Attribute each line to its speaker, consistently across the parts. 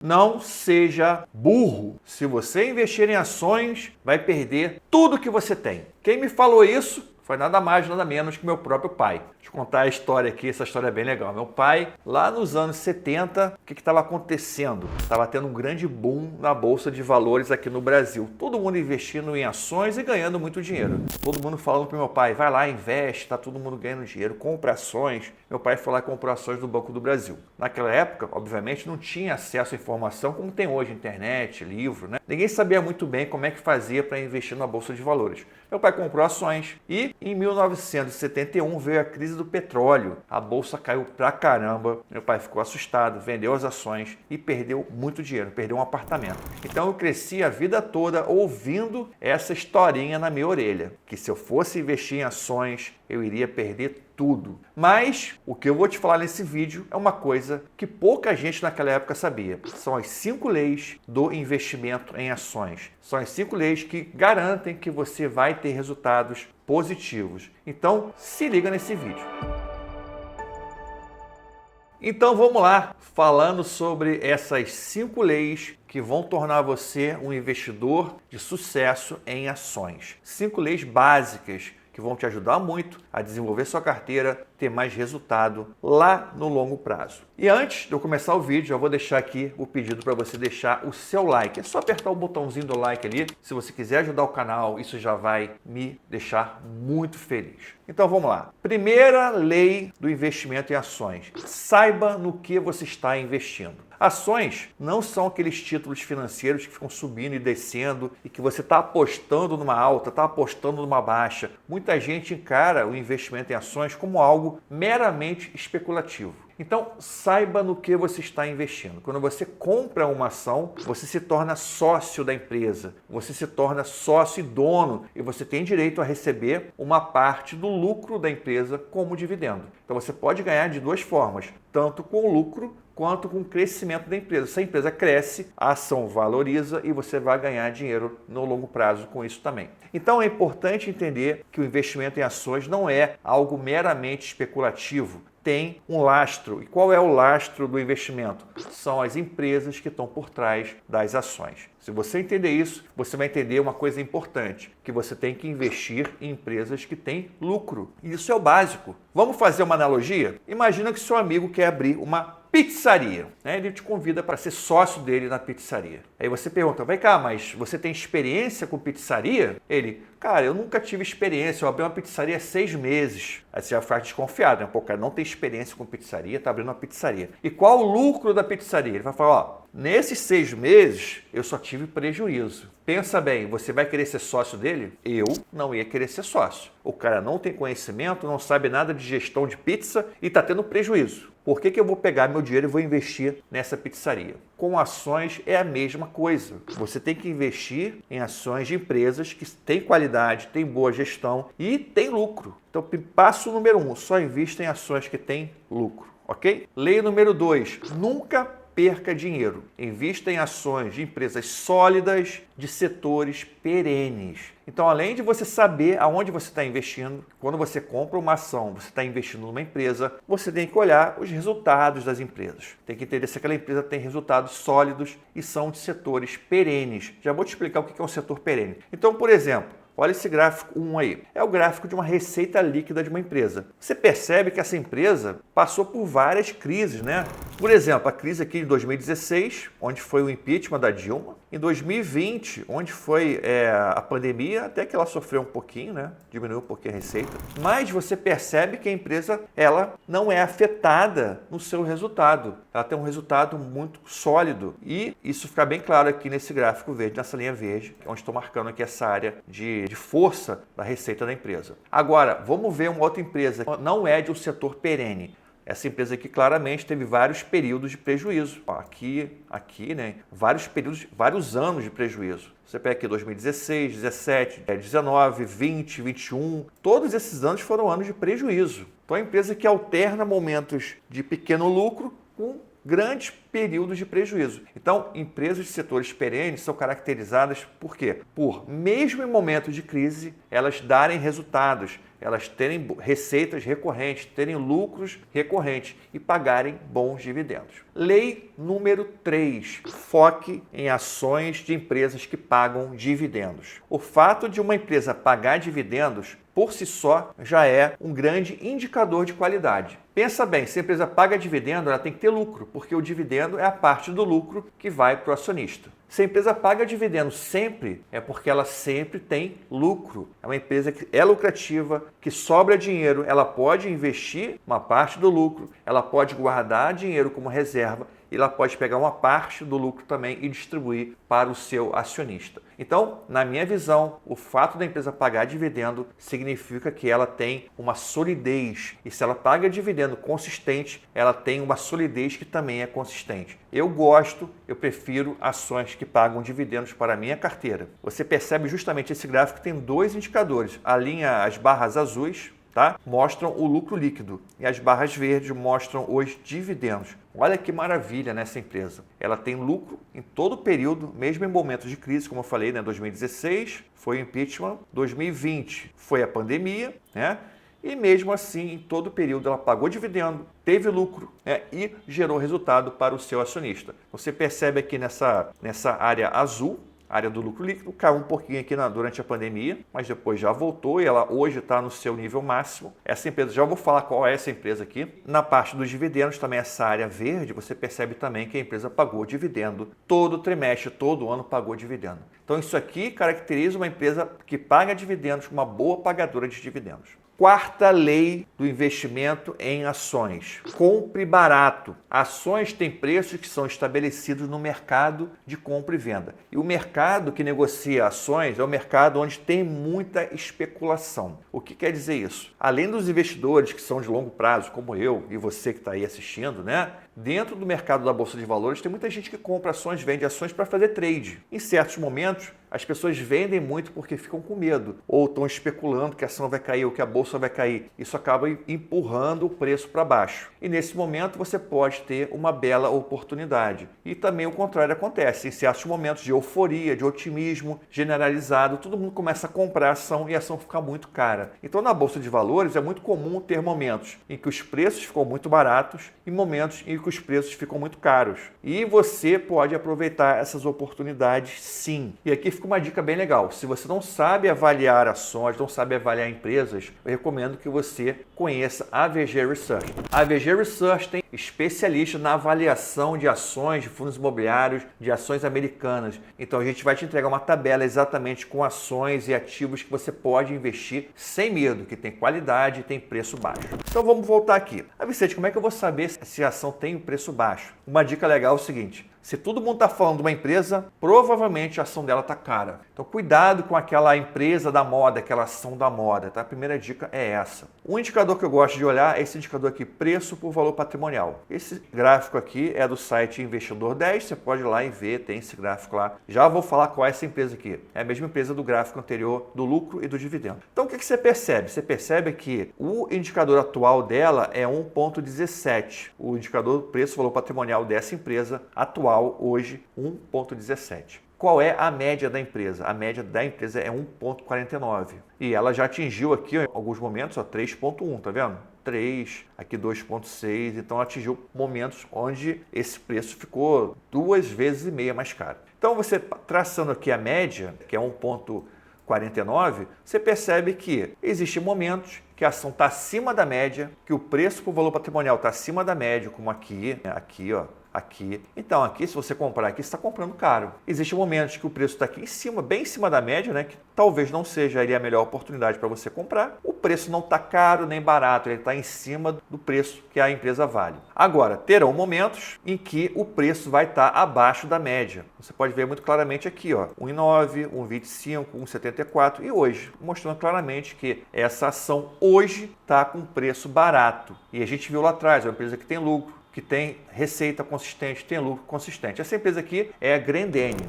Speaker 1: Não seja burro. Se você investir em ações, vai perder tudo que você tem. Quem me falou isso foi nada mais, nada menos que meu próprio pai. Deixa eu contar a história aqui, essa história é bem legal. Meu pai, lá nos anos 70, o que estava acontecendo? Estava tendo um grande boom na Bolsa de Valores aqui no Brasil. Todo mundo investindo em ações e ganhando muito dinheiro. Todo mundo falando para meu pai, vai lá, investe, tá todo mundo ganhando dinheiro, compra ações. Meu pai foi lá e comprou ações do Banco do Brasil. Naquela época, obviamente, não tinha acesso à informação como tem hoje, internet, livro, né? Ninguém sabia muito bem como é que fazia para investir na Bolsa de Valores. Meu pai comprou ações e em 1971 veio a crise do petróleo. A bolsa caiu pra caramba. Meu pai ficou assustado, vendeu as ações e perdeu muito dinheiro, perdeu um apartamento. Então eu cresci a vida toda ouvindo essa historinha na minha orelha, que se eu fosse investir em ações, eu iria perder tudo. Mas o que eu vou te falar nesse vídeo é uma coisa que pouca gente naquela época sabia. São as 5 leis do investimento em ações. São as 5 leis que garantem que você vai ter resultados positivos. Então, se liga nesse vídeo. Então vamos lá, falando sobre essas 5 leis que vão tornar você um investidor de sucesso em ações. 5 leis básicas que vão te ajudar muito a desenvolver sua carteira, ter mais resultado lá no longo prazo. E antes de eu começar o vídeo, eu vou deixar aqui o pedido para você deixar o seu like. É só apertar o botãozinho do like ali. Se você quiser ajudar o canal, isso já vai me deixar muito feliz. Então vamos lá. Primeira lei do investimento em ações. Saiba no que você está investindo. Ações não são aqueles títulos financeiros que ficam subindo e descendo e que você está apostando numa alta, está apostando numa baixa. Muita gente encara o investimento em ações como algo meramente especulativo. Então, saiba no que você está investindo. Quando você compra uma ação, você se torna sócio da empresa, você se torna sócio e dono e você tem direito a receber uma parte do lucro da empresa como dividendo. Então, você pode ganhar de duas formas, tanto com o lucro quanto com o crescimento da empresa. Se a empresa cresce, a ação valoriza e você vai ganhar dinheiro no longo prazo com isso também. Então é importante entender que o investimento em ações não é algo meramente especulativo. Tem um lastro. E qual é o lastro do investimento? São as empresas que estão por trás das ações. Se você entender isso, você vai entender uma coisa importante, que você tem que investir em empresas que têm lucro. E isso é o básico. Vamos fazer uma analogia? Imagina que seu amigo quer abrir uma pizzaria, né? Ele te convida para ser sócio dele na pizzaria. Aí você pergunta, vai cá, mas você tem experiência com pizzaria? Ele, cara, eu nunca tive experiência, eu abri uma pizzaria há 6 meses. Aí você já fica desconfiado, né? Pô, cara, não tem experiência com pizzaria, tá abrindo uma pizzaria. E qual o lucro da pizzaria? Ele vai falar, ó, nesses 6 meses eu só tive prejuízo. Pensa bem, você vai querer ser sócio dele? Eu não ia querer ser sócio. O cara não tem conhecimento, não sabe nada de gestão de pizza e está tendo prejuízo. Por que eu vou pegar meu dinheiro e vou investir nessa pizzaria? Com ações é a mesma coisa. Você tem que investir em ações de empresas que têm qualidade, têm boa gestão e têm lucro. Então, passo número 1, só invista em ações que têm lucro, ok? Lei número 2, nunca perca dinheiro. Invista em ações de empresas sólidas, de setores perenes. Então, além de você saber aonde você está investindo, quando você compra uma ação, você está investindo numa empresa, você tem que olhar os resultados das empresas. Tem que entender se aquela empresa tem resultados sólidos e são de setores perenes. Já vou te explicar o que é um setor perene. Então, por exemplo, olha esse gráfico 1 aí. É o gráfico de uma receita líquida de uma empresa. Você percebe que essa empresa passou por várias crises, né? Por exemplo, a crise aqui de 2016, onde foi o impeachment da Dilma. Em 2020, onde foi a pandemia, até que ela sofreu um pouquinho, né? Diminuiu um pouquinho a receita. Mas você percebe que a empresa ela não é afetada no seu resultado. Ela tem um resultado muito sólido. E isso fica bem claro aqui nesse gráfico verde, nessa linha verde, onde estou marcando aqui essa área de força da receita da empresa. Agora, vamos ver uma outra empresa que não é de um setor perene. Essa empresa aqui claramente teve vários períodos de prejuízo. Aqui, né? Vários períodos, vários anos de prejuízo. Você pega aqui 2016, 17, 19, 20, 21. Todos esses anos foram anos de prejuízo. Então é uma empresa que alterna momentos de pequeno lucro com grandes períodos de prejuízo. Então, empresas de setores perenes são caracterizadas por quê? Por, mesmo em momentos de crise, elas darem resultados, elas terem receitas recorrentes, terem lucros recorrentes e pagarem bons dividendos. Lei número 3. Foque em ações de empresas que pagam dividendos. O fato de uma empresa pagar dividendos por si só já é um grande indicador de qualidade. Pensa bem, se a empresa paga dividendo, ela tem que ter lucro, porque o dividendo é a parte do lucro que vai para o acionista. Se a empresa paga dividendo sempre, é porque ela sempre tem lucro. É uma empresa que é lucrativa, que sobra dinheiro, ela pode investir uma parte do lucro, ela pode guardar dinheiro como reserva e ela pode pegar uma parte do lucro também e distribuir para o seu acionista. Então, na minha visão, o fato da empresa pagar dividendo significa que ela tem uma solidez. E se ela paga dividendo consistente, ela tem uma solidez que também é consistente. Eu prefiro ações que pagam dividendos para a minha carteira. Você percebe justamente esse gráfico tem dois indicadores. A linha, as barras azuis, tá? Mostram o lucro líquido e as barras verdes mostram os dividendos. Olha que maravilha nessa empresa. Ela tem lucro em todo o período, mesmo em momentos de crise, como eu falei, né? 2016 foi o impeachment, 2020 foi a pandemia, né? E mesmo assim, em todo o período, ela pagou dividendo, teve lucro, né? E gerou resultado para o seu acionista. Você percebe aqui nessa área azul, área do lucro líquido, caiu um pouquinho aqui durante a pandemia, mas depois já voltou e ela hoje está no seu nível máximo. Essa empresa, já vou falar qual é essa empresa aqui. Na parte dos dividendos, também essa área verde, você percebe também que a empresa pagou dividendo todo trimestre, todo ano pagou dividendo. Então isso aqui caracteriza uma empresa que paga dividendos, uma boa pagadora de dividendos. Quarta lei do investimento em ações. Compre barato. Ações têm preços que são estabelecidos no mercado de compra e venda. E o mercado que negocia ações é o mercado onde tem muita especulação. O que quer dizer isso? Além dos investidores que são de longo prazo, como eu e você que está aí assistindo, né? Dentro do mercado da Bolsa de Valores tem muita gente que compra ações, vende ações para fazer trade. Em certos momentos, as pessoas vendem muito porque ficam com medo ou estão especulando que a ação vai cair ou que a bolsa vai cair. Isso acaba empurrando o preço para baixo. E nesse momento você pode ter uma bela oportunidade. E também o contrário acontece. Em certos momentos de euforia, de otimismo generalizado, todo mundo começa a comprar a ação e a ação fica muito cara. Então na Bolsa de Valores é muito comum ter momentos em que os preços ficam muito baratos e momentos em que os preços ficam muito caros. E você pode aproveitar essas oportunidades sim. E aqui fica uma dica bem legal. Se você não sabe avaliar ações, não sabe avaliar empresas, eu recomendo que você conheça a AVG Research. A AVG Research tem especialistas na avaliação de ações de fundos imobiliários, de ações americanas. Então a gente vai te entregar uma tabela exatamente com ações e ativos que você pode investir sem medo, que tem qualidade e tem preço baixo. Então vamos voltar aqui. Vicente, como é que eu vou saber se a ação tem um preço baixo? Uma dica legal é o seguinte: se todo mundo está falando de uma empresa, provavelmente a ação dela está cara. Então cuidado com aquela empresa da moda, aquela ação da moda, tá? A primeira dica é essa. Um indicador que eu gosto de olhar é esse indicador aqui, preço por valor patrimonial. Esse gráfico aqui é do site Investidor 10, você pode ir lá e ver, tem esse gráfico lá. Já vou falar qual é essa empresa aqui. É a mesma empresa do gráfico anterior, do lucro e do dividendo. Então o que você percebe? Você percebe que o indicador atual dela é 1,17. O indicador preço-valor patrimonial dessa empresa atual hoje 1,17. Qual é a média da empresa? A média da empresa é 1,49. E ela já atingiu aqui em alguns momentos 3,1, tá vendo? 3, aqui 2,6, então atingiu momentos onde esse preço ficou 2,5 vezes mais caro. Então você traçando aqui a média, que é 1,49, você percebe que existem momentos que a ação está acima da média, que o preço por valor patrimonial está acima da média, como aqui, né? Aqui, ó. Aqui. Então aqui, se você comprar aqui, você está comprando caro. Existem momentos que o preço está aqui em cima, bem em cima da média, né? Que talvez não seja ali a melhor oportunidade para você comprar. O preço não está caro nem barato, ele está em cima do preço que a empresa vale. Agora, terão momentos em que o preço vai estar abaixo da média. Você pode ver muito claramente aqui, ó, 1,9, 1,25, 1,74 e hoje, mostrando claramente que essa ação hoje está com preço barato. E a gente viu lá atrás, é uma empresa que tem lucro, que tem receita consistente, tem lucro consistente. Essa empresa aqui é a Grendene.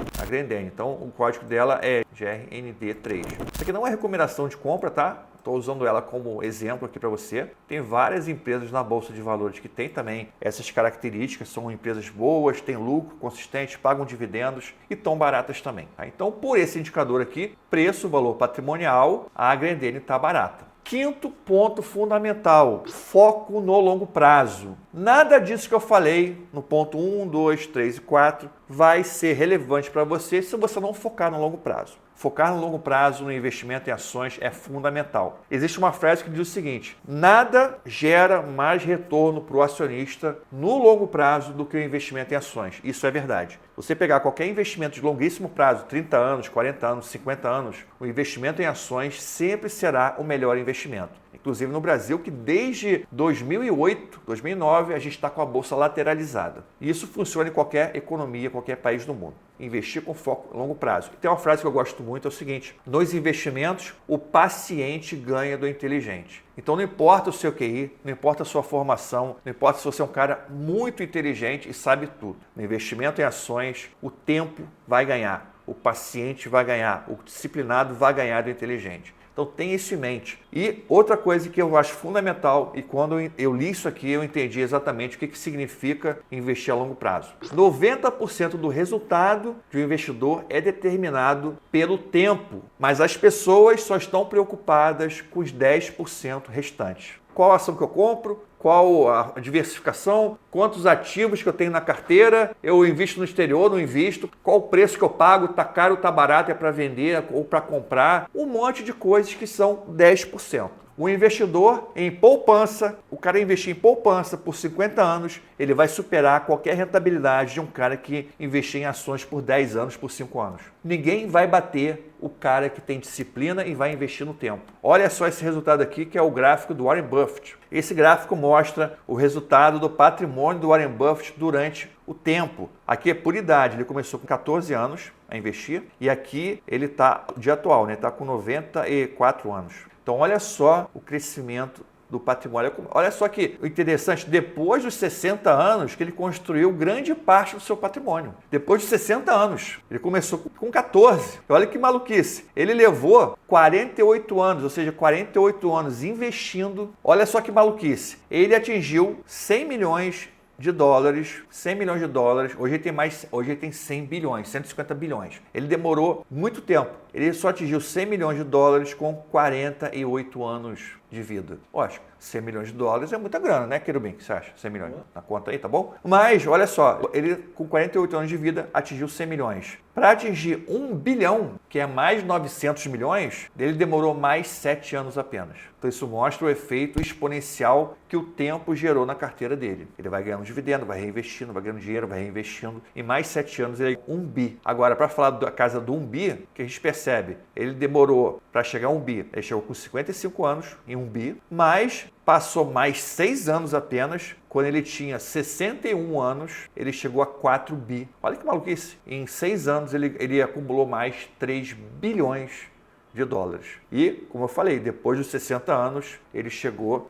Speaker 1: Então o código dela é GRND3. Isso aqui não é recomendação de compra, tá? Estou usando ela como exemplo aqui para você. Tem várias empresas na Bolsa de Valores que têm também essas características, são empresas boas, têm lucro consistente, pagam dividendos e estão baratas também. Então, por esse indicador aqui, preço, valor patrimonial, a Grendene está barata. Quinto ponto fundamental, foco no longo prazo. Nada disso que eu falei no ponto 1, 2, 3 e 4 vai ser relevante para você se você não focar no longo prazo. Focar no longo prazo no investimento em ações é fundamental. Existe uma frase que diz o seguinte: nada gera mais retorno para o acionista no longo prazo do que o investimento em ações. Isso é verdade. Você pegar qualquer investimento de longuíssimo prazo, 30 anos, 40 anos, 50 anos, o investimento em ações sempre será o melhor investimento. Inclusive no Brasil, que desde 2008, 2009, a gente está com a bolsa lateralizada. E isso funciona em qualquer economia, qualquer país do mundo. Investir com foco a longo prazo. E tem uma frase que eu gosto muito, é o seguinte: nos investimentos, o paciente ganha do inteligente. Então não importa o seu QI, não importa a sua formação, não importa se você é um cara muito inteligente e sabe tudo. No investimento em ações, o tempo vai ganhar, o paciente vai ganhar, o disciplinado vai ganhar do inteligente. Então tenha isso em mente. E outra coisa que eu acho fundamental, e quando eu li isso aqui, eu entendi exatamente o que significa investir a longo prazo. 90% do resultado de um investidor é determinado pelo tempo, mas as pessoas só estão preocupadas com os 10% restantes. Qual ação que eu compro? Qual a diversificação? Quantos ativos que eu tenho na carteira? Eu invisto no exterior, não invisto? Qual o preço que eu pago? Está caro, está barato, é para vender ou para comprar? Um monte de coisas que são 10%. O investidor em poupança, o cara investir em poupança por 50 anos, ele vai superar qualquer rentabilidade de um cara que investir em ações por 10 anos, por 5 anos. Ninguém vai bater o cara que tem disciplina e vai investir no tempo. Olha só esse resultado aqui, que é o gráfico do Warren Buffett. Esse gráfico mostra o resultado do patrimônio do Warren Buffett durante o tempo. Aqui é por idade, ele começou com 14 anos a investir e aqui ele está, dia atual, né? Está com 94 anos. Então olha só o crescimento do patrimônio. Olha só que interessante, depois dos 60 anos que ele construiu grande parte do seu patrimônio. Depois de 60 anos. Ele começou com 14. Olha que maluquice. Ele levou 48 anos, ou seja, 48 anos investindo. Olha só que maluquice. Ele atingiu 100 milhões de dólares, 100 milhões de dólares, hoje ele tem 100 bilhões, 150 bilhões. Ele demorou muito tempo, ele só atingiu 100 milhões de dólares com 48 anos de vida. Lógico, 100 milhões de dólares é muita grana, né, Querubim? O que você acha? 100 milhões na conta aí, tá bom? Mas, olha só, ele com 48 anos de vida atingiu 100 milhões. Para atingir 1 bilhão, que é mais 900 milhões, ele demorou mais 7 anos apenas. Então isso mostra o efeito exponencial que o tempo gerou na carteira dele. Ele vai ganhando dividendo, vai reinvestindo, vai ganhando dinheiro, vai reinvestindo. Em mais 7 anos ele é 1 bi. Agora, para falar da casa do 1 bi, que a gente percebe, ele demorou para chegar a 1 bi. Ele chegou com 55 anos em 1 bi, mas passou mais 6 anos apenas. Quando ele tinha 61 anos, ele chegou a 4 bi. Olha que maluquice. Em 6 anos ele acumulou mais 3 bilhões de dólares. E, como eu falei, depois dos 60 anos, ele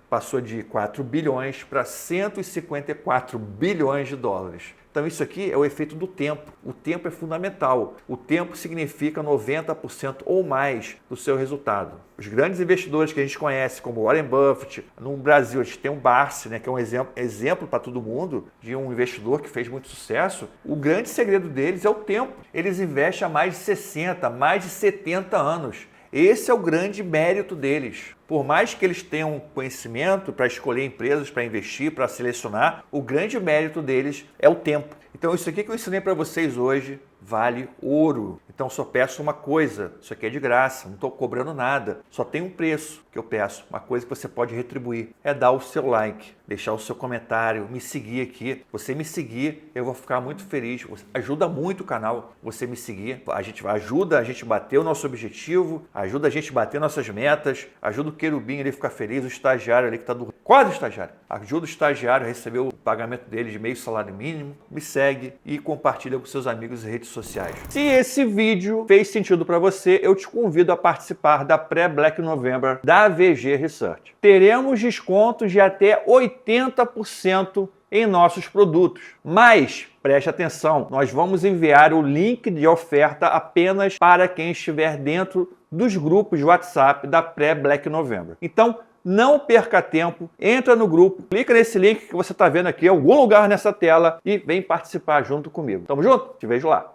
Speaker 1: passou de 4 bilhões para 154 bilhões de dólares. Então isso aqui é o efeito do tempo. O tempo é fundamental. O tempo significa 90% ou mais do seu resultado. Os grandes investidores que a gente conhece, como Warren Buffett, no Brasil a gente tem o Barsi, né, que é um exemplo para todo mundo de um investidor que fez muito sucesso. O grande segredo deles é o tempo. Eles investem há mais de 60, mais de 70 anos. Esse é o grande mérito deles. Por mais que eles tenham conhecimento para escolher empresas, para investir, para selecionar, o grande mérito deles é o tempo. Então isso aqui que eu ensinei para vocês hoje vale ouro. Então só peço uma coisa, isso aqui é de graça, não estou cobrando nada. Só tem um preço que eu peço, uma coisa que você pode retribuir. É dar o seu like, deixar o seu comentário, me seguir aqui. Você me seguir, eu vou ficar muito feliz. Ajuda muito o canal você me seguir. Ajuda a gente bater o nosso objetivo, ajuda a gente bater nossas metas, ajuda o Querubim ele ficar feliz, o estagiário ali que está quase estagiário. Ajuda o estagiário a receber o pagamento dele de meio salário mínimo. Me segue e compartilha com seus amigos nas redes sociais. Se esse vídeo fez sentido para você, eu te convido a participar da pré-Black November da VG Research. Teremos descontos de até 80% em nossos produtos. Mas preste atenção, nós vamos enviar o link de oferta apenas para quem estiver dentro dos grupos de WhatsApp da pré-Black November. Então, não perca tempo, entra no grupo, clica nesse link que você está vendo aqui em algum lugar nessa tela e vem participar junto comigo. Tamo junto? Te vejo lá.